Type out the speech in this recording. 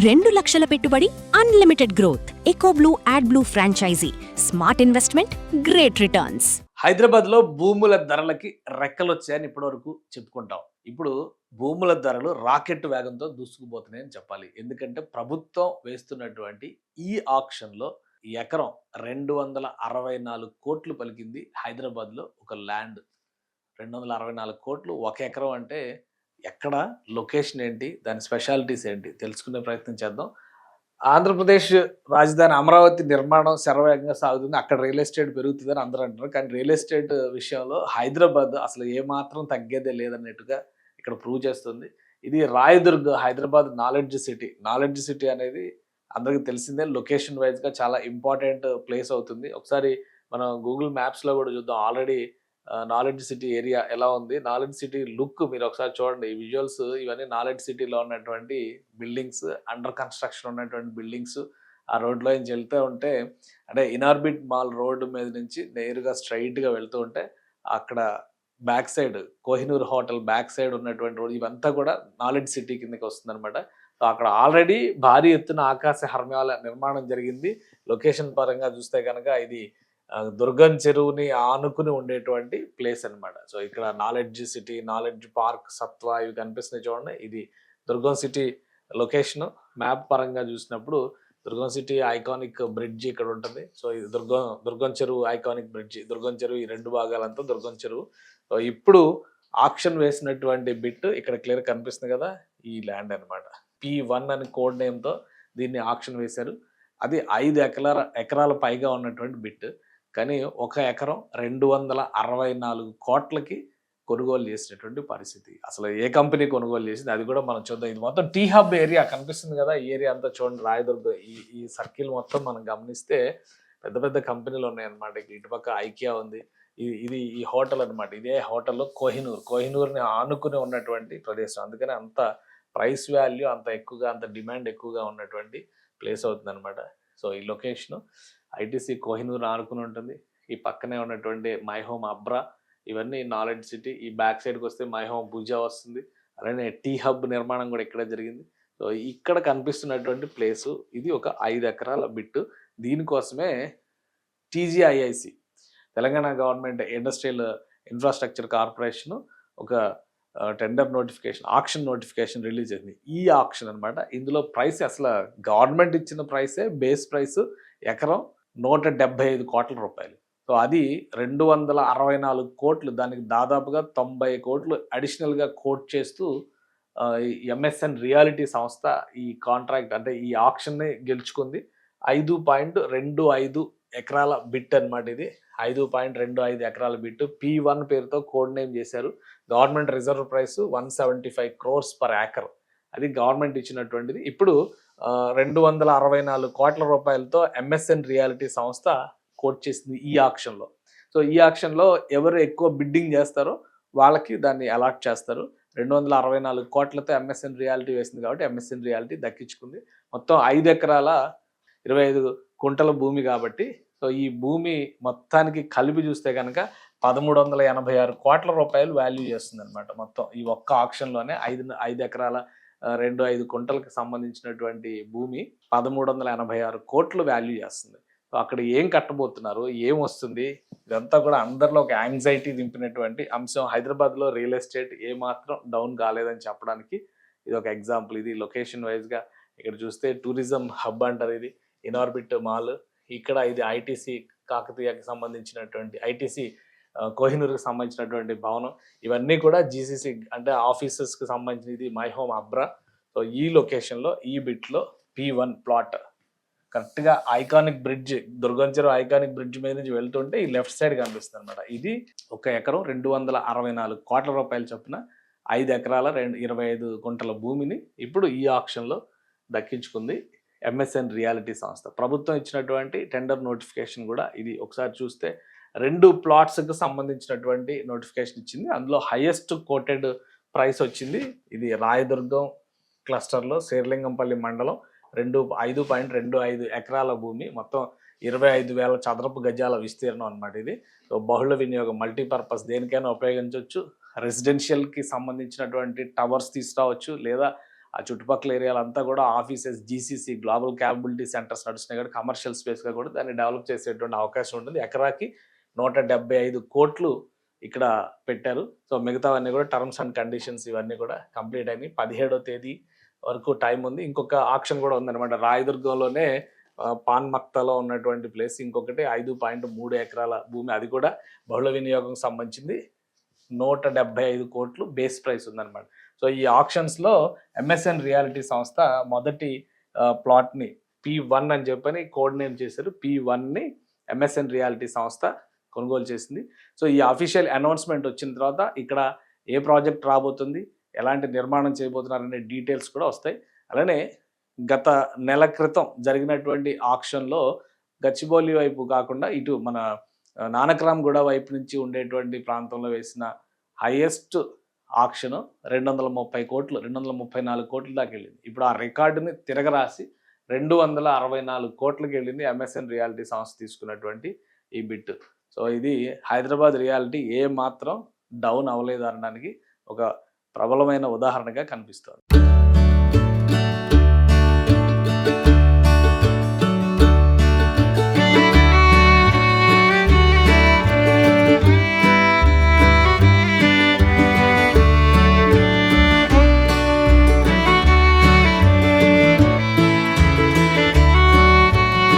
2,00,000 పెట్టుబడి, unlimited growth. EcoBlue AdBlue franchise. Smart investment, great returns. హైదరాబాద్లో భూముల ధరలకి రెక్కలొచ్చాయని ఇప్పటివరకు చెప్పుకుంటాం. ఇప్పుడు భూముల ధరలు రాకెట్ వేగంతో దూసుకుపోతున్నాయని చెప్పాలి. ఎందుకంటే ప్రభుత్వం వేస్తున్నటువంటి ఈ ఆక్షన్‌లో ఎకరం 264 కోట్లు పలికింది హైదరాబాద్‌లో ఒక ల్యాండ్. 264 కోట్లు ఒక ఎకరం అంటే ఎక్కడ? లొకేషన్ ఏంటి? దాని స్పెషాలిటీస్ ఏంటి? తెలుసుకునే ప్రయత్నం చేద్దాం. ఆంధ్రప్రదేశ్ రాజధాని అమరావతి నిర్మాణం శరవేగంగా సాగుతుంది. అక్కడ రియల్ ఎస్టేట్ పెరుగుతుందని అందరూ అంటున్నారు. కానీ రియల్ ఎస్టేట్ విషయంలో హైదరాబాద్ అసలు ఏమాత్రం తగ్గేదే లేదన్నట్టుగా ఇక్కడ ప్రూవ్ చేస్తుంది. ఇది Rayadurg, Hyderabad knowledge city. Knowledge city అనేది అందరికీ తెలిసిందే. లొకేషన్ వైజ్‌గా చాలా ఇంపార్టెంట్ ప్లేస్ అవుతుంది. ఒకసారి మనం గూగుల్ మ్యాప్స్‌లో కూడా చూద్దాం. ఆల్రెడీ నాలెడ్జ్ సిటీ ఏరియా ఎలా ఉంది? నాలెడ్జ్ సిటీ లుక్ మీరు ఒకసారి చూడండి. ఈ విజువల్స్ ఇవన్నీ నాలెడ్జ్ సిటీలో ఉన్నటువంటి బిల్డింగ్స్, అండర్ కన్‌స్ట్రక్షన్ ఉన్నటువంటి బిల్డింగ్స్. ఆ రోడ్‌లో నుంచి వెళ్తూ ఉంటే అంటే ఇనార్బిట్ మాల్ రోడ్డు మీద నుంచి నేరుగా స్ట్రెయిట్‌గా వెళ్తూ ఉంటే అక్కడ back side Kohinoor hotel back side ఉన్నటువంటి రోడ్ ఇవంతా కూడా నాలెడ్జ్ సిటీ కిందకి వస్తుందన్నమాట. సో అక్కడ ఆల్రెడీ భారీ ఎత్తున ఆకాశ హర్మ్యాల నిర్మాణం జరిగింది. లొకేషన్ పరంగా చూస్తే కనుక ఇది దుర్గం చెరువుని ఆనుకుని ఉండేటువంటి ప్లేస్ అన్నమాట. సో ఇక్కడ నాలెడ్జ్ సిటీ, నాలెడ్జ్ పార్క్, సత్వ ఇవి కనిపిస్తున్నాయి చూడండి. ఇది దుర్గం సిటీ లొకేషన్. మ్యాప్ పరంగా చూసినప్పుడు దుర్గం సిటీ ఐకానిక్ బ్రిడ్జ్ ఇక్కడ ఉంటుంది. సో ఇది దుర్గం చెరువు ఐకానిక్ బ్రిడ్జ్. దుర్గం చెరువు ఈ రెండు భాగాలంతా దుర్గం చెరువు. సో ఇప్పుడు ఆక్షన్ వేసినటువంటి బిట్ ఇక్కడ క్లియర్ కనిపిస్తుంది కదా, ఈ ల్యాండ్ అన్నమాట. P1 అని కోడ్ నేమ్తో దీన్ని ఆక్షన్ వేశారు. అది 5 ఎకరాల పైగా ఉన్నటువంటి బిట్. కానీ ఒక ఎకరం 264 కోట్లకి కొనుగోలు చేసినటువంటి పరిస్థితి. అసలు ఏ కంపెనీ కొనుగోలు చేసింది అది కూడా మనం చూద్దాం. ఇది మొత్తం టీ హబ్ ఏరియా కనిపిస్తుంది కదా, ఈ ఏరియా అంతా చూడండి. రాయదుర్గ ఈ సర్కిల్ మొత్తం మనం గమనిస్తే పెద్ద పెద్ద కంపెనీలు ఉన్నాయన్నమాట. ఇటుపక్క ఐకియా ఉంది. ఇది ఈ హోటల్ అనమాట. ఇదే హోటల్లో కోహినూర్ని ఆనుకుని ఉన్నటువంటి ప్రదేశం. అందుకని అంత ప్రైస్ వాల్యూ అంత ఎక్కువగా, అంత డిమాండ్ ఎక్కువగా ఉన్నటువంటి ప్లేస్ అవుతుంది అనమాట. సో ఈ లొకేషన్ ఐటీసీ కోహినూర్ ఆనుకుని ఉంటుంది. ఈ పక్కనే ఉన్నటువంటి మై హోమ్ అబ్రా, ఇవన్నీ నాలెడ్జ్ సిటీ. ఈ బ్యాక్ సైడ్కి వస్తే మై హోమ్ భుజా వస్తుంది. అలానే టీ హబ్ నిర్మాణం కూడా ఇక్కడే జరిగింది. సో ఇక్కడ కనిపిస్తున్నటువంటి ప్లేసు ఇది ఒక 5 ఎకరాల బిట్టు. దీనికోసమే TGIIC, Telangana government industrial infrastructure corporation ఒక tender notification, auction notification release అయింది. ఈ ఆక్షన్ అనమాట. ఇందులో ప్రైస్ అసలు గవర్నమెంట్ ఇచ్చిన ప్రైసే బేస్ ప్రైస్ ఎకరం 175 కోట్ల రూపాయలు. సో అది 264 కోట్లు, దానికి దాదాపుగా 90 కోట్లు అడిషనల్గా కోట్ చేస్తూ ఎంఎస్ఎన్ రియాలిటీ సంస్థ ఈ కాంట్రాక్ట్ అంటే ఈ ఆక్షన్ని గెలుచుకుంది. 5.25 ఎకరాల బిట్ అనమాట ఇది. 5.25 ఎకరాల బిట్ P1 పేరుతో కోడ్ నేమ్ చేశారు. Government reserve price 175 crores per acre. అది గవర్నమెంట్ ఇచ్చినటువంటిది. ఇప్పుడు 264 కోట్ల రూపాయలతో ఎంఎస్ఎన్ రియాలిటీ సంస్థ కోట్ చేసింది ఈ ఆక్షన్లో. సో ఈ ఆక్షన్లో ఎవరు ఎక్కువ బిడ్డింగ్ చేస్తారో వాళ్ళకి దాన్ని అలాట్ చేస్తారు. 264 కోట్లతో ఎంఎస్ఎన్ రియాలిటీ వేసింది కాబట్టి ఎంఎస్ఎన్ రియాలిటీ దక్కించుకుంది. మొత్తం 5 ఎకరాల 25 కుంటల భూమి కాబట్టి సో ఈ భూమి మొత్తానికి కలిపి చూస్తే కనుక 1386 కోట్ల రూపాయలు వాల్యూ చేస్తుంది అనమాట. మొత్తం ఈ ఒక్క ఆక్షన్లోనే 5 ఎకరాల 25 కుంటలకు సంబంధించినటువంటి భూమి 1386 కోట్లు వాల్యూ చేస్తుంది. సో అక్కడ ఏం కట్టబోతున్నారు, ఏం వస్తుంది, ఇదంతా కూడా అందరిలో ఒక యాంగ్జైటీ దింపినటువంటి అంశం. హైదరాబాద్లో రియల్ ఎస్టేట్ ఏమాత్రం డౌన్ కాలేదని చెప్పడానికి ఇది ఒక ఎగ్జాంపుల్. ఇది లొకేషన్ వైజ్గా ఇక్కడ చూస్తే టూరిజం హబ్ అంటారు. ఇది ఇనార్బిట్ మాల్. ఇక్కడ ఇది ఐటీసీ కాకతీయకి సంబంధించినటువంటి ఐటీసీ కోహినూర్కి సంబంధించినటువంటి భవనం. ఇవన్నీ కూడా జీసీసీ అంటే ఆఫీసెస్కి సంబంధించినది మై హోమ్ అబ్రా. సో ఈ లొకేషన్లో ఈ బిట్లో P1 ప్లాట్ కరెక్ట్గా ఐకానిక్ బ్రిడ్జ్, దుర్గం చెరువు ఐకానిక్ బ్రిడ్జ్ మీద నుంచి వెళ్తుంటే ఈ లెఫ్ట్ సైడ్ కనిపిస్తుంది అనమాట. ఇది ఒక ఎకరం 264 కోట్ల రూపాయల చొప్పున 5 ఎకరాల 25 గుంటల భూమిని ఇప్పుడు ఈ ఆక్షన్లో దక్కించుకుంది ఎంఎస్ఎన్ రియాలిటీ సంస్థ. ప్రభుత్వం ఇచ్చినటువంటి టెండర్ నోటిఫికేషన్ కూడా ఇది. ఒకసారి చూస్తే 2 ప్లాట్స్కి సంబంధించినటువంటి నోటిఫికేషన్ ఇచ్చింది. అందులో హైయెస్ట్ కోటెడ్ ప్రైస్ వచ్చింది ఇది రాయదుర్గం క్లస్టర్లో శేర్లింగంపల్లి మండలం 5.25 ఎకరాల భూమి, మొత్తం 25,000 చదరపు గజాల విస్తీర్ణం అనమాట. ఇది బహుళ వినియోగం, మల్టీపర్పస్, దేనికైనా ఉపయోగించవచ్చు. రెసిడెన్షియల్కి సంబంధించినటువంటి టవర్స్ తీసుకురావచ్చు, లేదా ఆ చుట్టుపక్కల ఏరియాలంతా కూడా offices, GCC global capability centres నడుస్తున్నాయి కాబట్టి కమర్షియల్ స్పేస్గా కూడా దాన్ని డెవలప్ చేసేటువంటి అవకాశం ఉంటుంది. ఎకరాకి 175 కోట్లు ఇక్కడ పెట్టారు. సో మిగతావన్నీ కూడా టర్మ్స్ అండ్ కండిషన్స్ ఇవన్నీ కూడా కంప్లీట్ అయినాయి. 17వ తేదీ వరకు టైం ఉంది. ఇంకొక ఆప్షన్ కూడా ఉందన్నమాట. రాయదుర్గంలోనే పాన్ మక్తాలో ఉన్నటువంటి ప్లేస్ ఇంకొకటి 5.3 ఎకరాల భూమి, అది కూడా బహుళ వినియోగం సంబంధించింది. 175 కోట్లు బేస్ ప్రైస్ ఉందన్నమాట. సో ఈ ఆప్షన్స్లో ఎంఎస్ఎన్ రియాలిటీ సంస్థ మొదటి ప్లాట్ని P1 అని చెప్పని కోడ్ నేమ్ చేశారు. P1ని ఎంఎస్ఎన్ రియాలిటీ సంస్థ కొనుగోలు చేసింది. సో ఈ అఫీషియల్ అనౌన్స్మెంట్ వచ్చిన తర్వాత ఇక్కడ ఏ ప్రాజెక్ట్ రాబోతుంది, ఎలాంటి నిర్మాణం చేయబోతున్నారనే డీటెయిల్స్ కూడా వస్తాయి. అలానే గత నెల క్రితం జరిగినటువంటి ఆక్షన్లో గచ్చిబౌలి వైపు కాకుండా ఇటు మన నానక్రామ్గూడ వైపు నుంచి ఉండేటువంటి ప్రాంతంలో వేసిన హైయెస్ట్ ఆక్షన్ 230 కోట్లు, 234 కోట్ల దాకా వెళ్ళింది. ఇప్పుడు ఆ రికార్డుని తిరగరాసి 264 కోట్లకి వెళ్ళింది ఎంఎస్ఎన్ రియాలిటీ సంస్థ తీసుకున్నటువంటి ఈ బిట్. సో ఇది హైదరాబాద్ రియాలిటీ ఏ మాత్రం డౌన్ అవ్వలేదు అనడానికి ఒక ప్రబలమైన ఉదాహరణగా కనిపిస్తుంది.